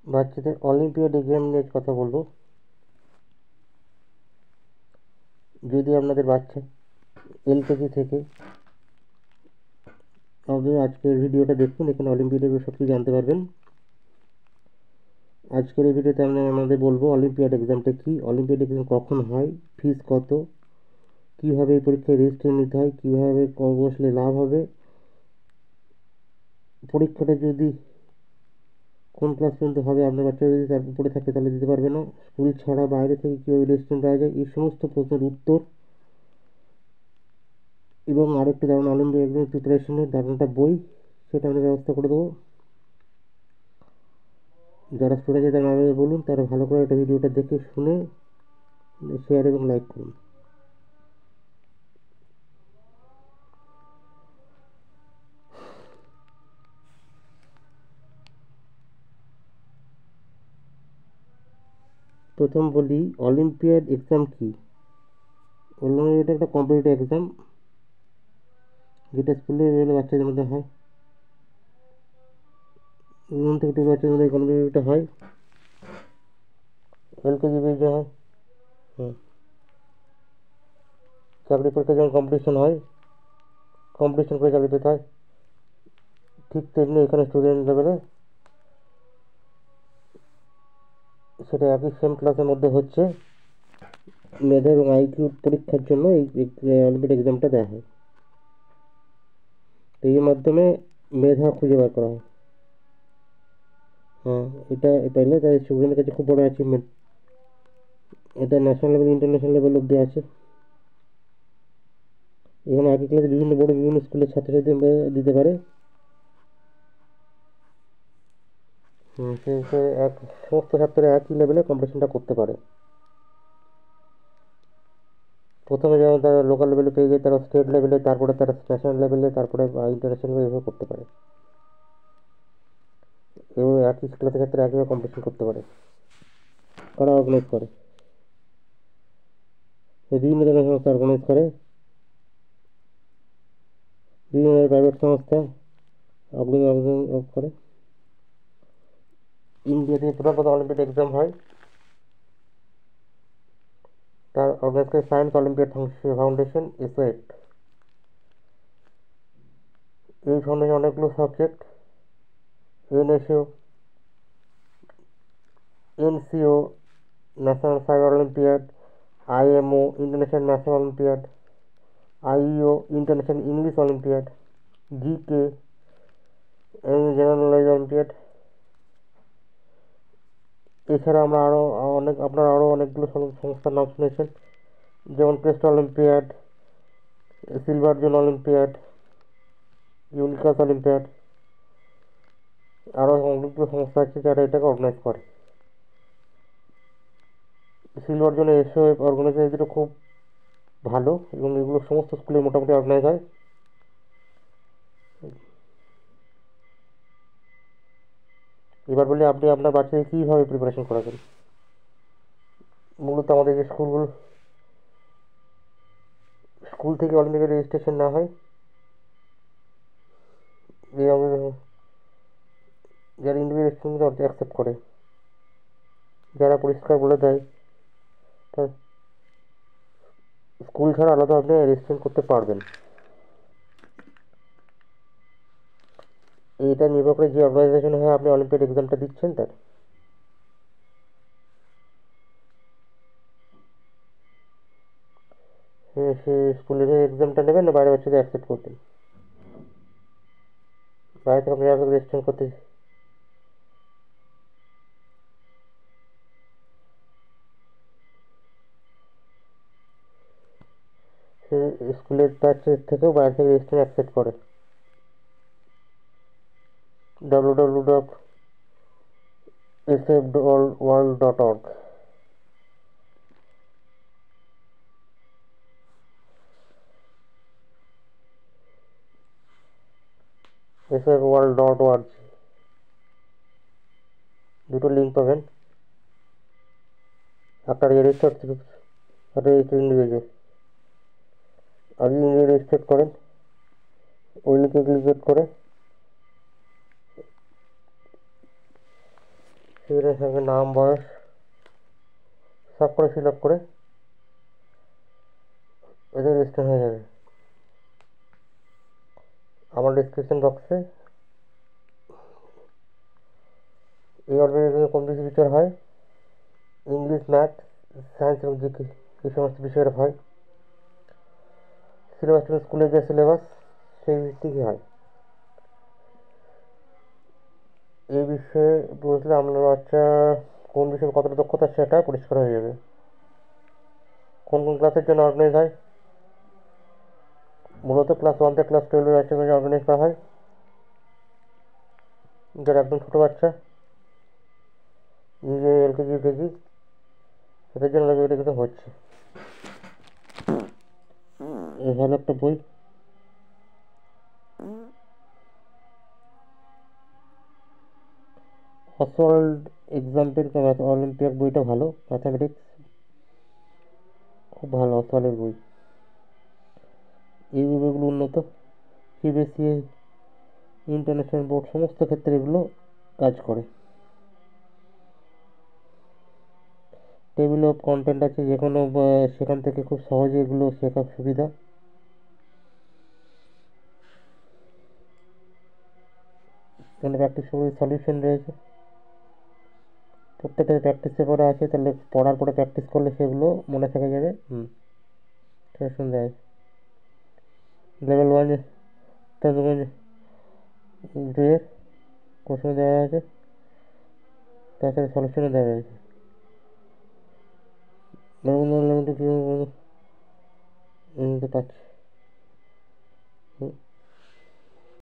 বাচ্চাদের olympiad exam নিয়ে কথা বলবো। যদি আপনাদের বাচ্চা এলকেজি থেকে আপনি আজকের ভিডিওটা দেখুন, এখানে অলিম্পিয়াডের সব কিছু জানতে পারবেন। আজকের এই ভিডিওতে আমি আমাদের বলবো অলিম্পিয়াড এক্সামটা কী, অলিম্পিয়াড এক্সাম কখন হয়, ফিস কত, কীভাবে এই পরীক্ষায় রেজিস্ট্রেশন নিতে হয়, কীভাবে বসলে লাভ হবে, পরীক্ষাটা যদি কোন ক্লাস পর্যন্ত হবে, আপনার বাচ্চা যদি তার উপরে থাকে তাহলে দিতে পারবে না, স্কুল ছাড়া বাইরে থেকে কীভাবে রেজিস্ট্রেশন পাওয়া যায়, এই সমস্ত প্রশ্নের উত্তর এবং আরেকটি দারুণ অলিম্পিয়াড এক্সাম প্রিপারেশনের দারুণ একটা বই, সেটা আমি ব্যবস্থা করে দেবো। যারা স্টুডেন্ট আছে তারা আমাকে বলুন, তারা ভালো করে একটা ভিডিওটা দেখে শুনে শেয়ার এবং লাইক করুন। প্রথম বলি অলিম্পিয়াড এক্সাম কী। অলিম্পিয়াড একটা কম্পিটিটিভ এক্সাম, যেটা স্কুলে লেভেলে বাচ্চাদের মধ্যে হয়, 1 থেকে 2 বাচ্চাদের মধ্যে কম্পিটিটিভটা হয়, এলকেজি বেজে হয়। চাকরি পরীক্ষা যেমন কম্পিটিশন হয়, কম্পিটিশন করে চাকরি পেতে হয়, ঠিক তেমনি এখানে স্টুডেন্ট লেভেলে সেটা একই সেম ক্লাসের মধ্যে হচ্ছে। মেধা এবং আইকিউ পরীক্ষার জন্য এই অলিম্পিয়াড এক্সামটা দেওয়া হয়। এই মাধ্যমে মেধা খুঁজে বার করা হয়। এটা পেলে তাই স্টুডেন্টের কাছে খুব বড় অ্যাচিভমেন্ট। এটা ন্যাশনাল লেভেল ইন্টারন্যাশনাল লেভেল অব্দি আছে। এখানে একই ক্লাসে বিভিন্ন বোর্ডে বিভিন্ন স্কুলের ছাত্রছাত্রী দিতে পারে। এক সমস্ত ছাত্ররা একই লেভেলে কম্পিটিশনটা করতে পারে। প্রথমে যেমন তারা লোকাল লেভেলে পেয়ে যায়, তারা স্টেট লেভেলে, তারপরে তারা ন্যাশনাল লেভেলে, তারপরে ইন্টারন্যাশনাল লেভেলে এভাবে করতে পারে। এবং একই ক্লাসের ছাত্ররা একইভাবে কম্পিটিশন করতে পারে। কারা অর্গানাইজ করে? বিভিন্ন ধরনের সংস্থা অর্গানাইজ করে, বিভিন্ন প্রাইভেট সংস্থা অর্গানাইজ করে। ইন্ডিয়াতে প্রথম অলিম্পিয়াড এক্সাম হয়, তার অর্গানাইজ করে সায়েন্স অলিম্পিয়াড ফাউন্ডেশন, এসওএট। এই ফাউন্ডেশন অনেকগুলো subject, NSO, NCO national cyber olympiad, IMO international national olympiad, IEO international English olympiad, GK general knowledge olympiad. এছাড়া আপনারা আরও অনেকগুলো সংস্থার নাম শুনেছেন, যেমন Crest olympiad, Silver Zone olympiad, Unicus olympiad. আরও অনেকগুলো সংস্থা আছে যারা এটাকে অর্গানাইজ করে। সিলভার জোনে এসও অর্গানাইজেশন খুব ভালো এবং এগুলো সমস্ত স্কুলে মোটামুটি অর্গানাইজ হয়। এবার বলি আপনি আপনার বাচ্চাকে কীভাবে প্রিপারেশন করাবেন। মূলত আমাদের যে স্কুল থেকে অলিম্পিয়াড রেজিস্ট্রেশন না হয়, যারা ইন্ডিভিজুয়াল অ্যাকসেপ্ট করে, যারা পরিষ্কার বলে দেয়, তা স্কুল ছাড়া আলাদা আপনি রেজিস্ট্রেশন করতে পারবেন। এটা নির্ভর করে যে অর্গানাইজেশনে হয় আপনি অলিম্পিয়াড এক্সামটা দিচ্ছেন তার। সে স্কুলের এক্সামটা নেবেন না বাইরে বাচ্চাদের অ্যাকসেপ্ট করবেন? বাইরে থেকে আপনি রেজিস্ট্রেশন করতে সে স্কুলের বাচ্চাদের থেকেও বাইরে থেকে রেজিস্ট্রেশন অ্যাকসেপ্ট করে। www.safeworld.org। safeworld.org দুটো লিঙ্ক পাবেন। আপনার রেজিস্টার ইন্ডিভিজুয়াল আপনি রেজিস্টার করেন, ওই লিঙ্কে ক্লিক করে স্টুডেন্টের সঙ্গে নাম বয়স সব করে ফিল আপ করে এদের রেজিস্টার হয়ে যাবে। আমার ডিসক্রিপশন বক্সে এই অর্গানাইজেশনে কোন কিছু ফিচার হয়, ইংলিশ, ম্যাথ, সায়েন্স এবং জিকে এই সমস্ত বিষয়ের হয়। সিলেবাসটা স্কুলে যে সিলেবাস সেই ভিত্তিকই হয়। এই বিষয়ে বুঝলে আপনার বাচ্চা কোন বিষয়ে কতটা দক্ষতা সেটা পরিষ্কার হয়ে যাবে। কোন কোন ক্লাসের জন্য অর্গানাইজ হয়, মূলত ক্লাস 1 থেকে ক্লাস 12 বাচ্চাদের অর্গানাইজ করা হয়। যারা একদম ছোটো বাচ্চা, এলকেজি ইউকেজি, তাদের জন্য এটা কিন্তু হচ্ছে। এই হলো একটা বই। অসওয়াল্ড এক্সাম্পল অলিম্পিয়াড বইটা ভালো, ম্যাথামেটিক্স খুব ভালো অসওয়াল্ডের বই। এই বইগুলো উন্নত, সিবিএসসি, ইন্টারন্যাশনাল বোর্ড সমস্ত ক্ষেত্রে এগুলো কাজ করে। টেবিল অফ কন্টেন্ট আছে, যে কোনো সেখান থেকে খুব সহজে এগুলো শেখার সুবিধা। এখানে প্র্যাকটিস করে সলিউশন রয়েছে, প্রত্যেকটা প্র্যাকটিস পেপারে আছে, তাহলে পড়ার পরে প্র্যাকটিস করলে সেগুলো মনে থেকে যাবে। সলিউশন দেয় লেভেল 1 দুয়ের কোশ্চেন দেওয়া আছে, তার সাথে সলিউশনও দেওয়া রয়েছে। লেভেল 1 লেভেল 2 পাচ্ছি।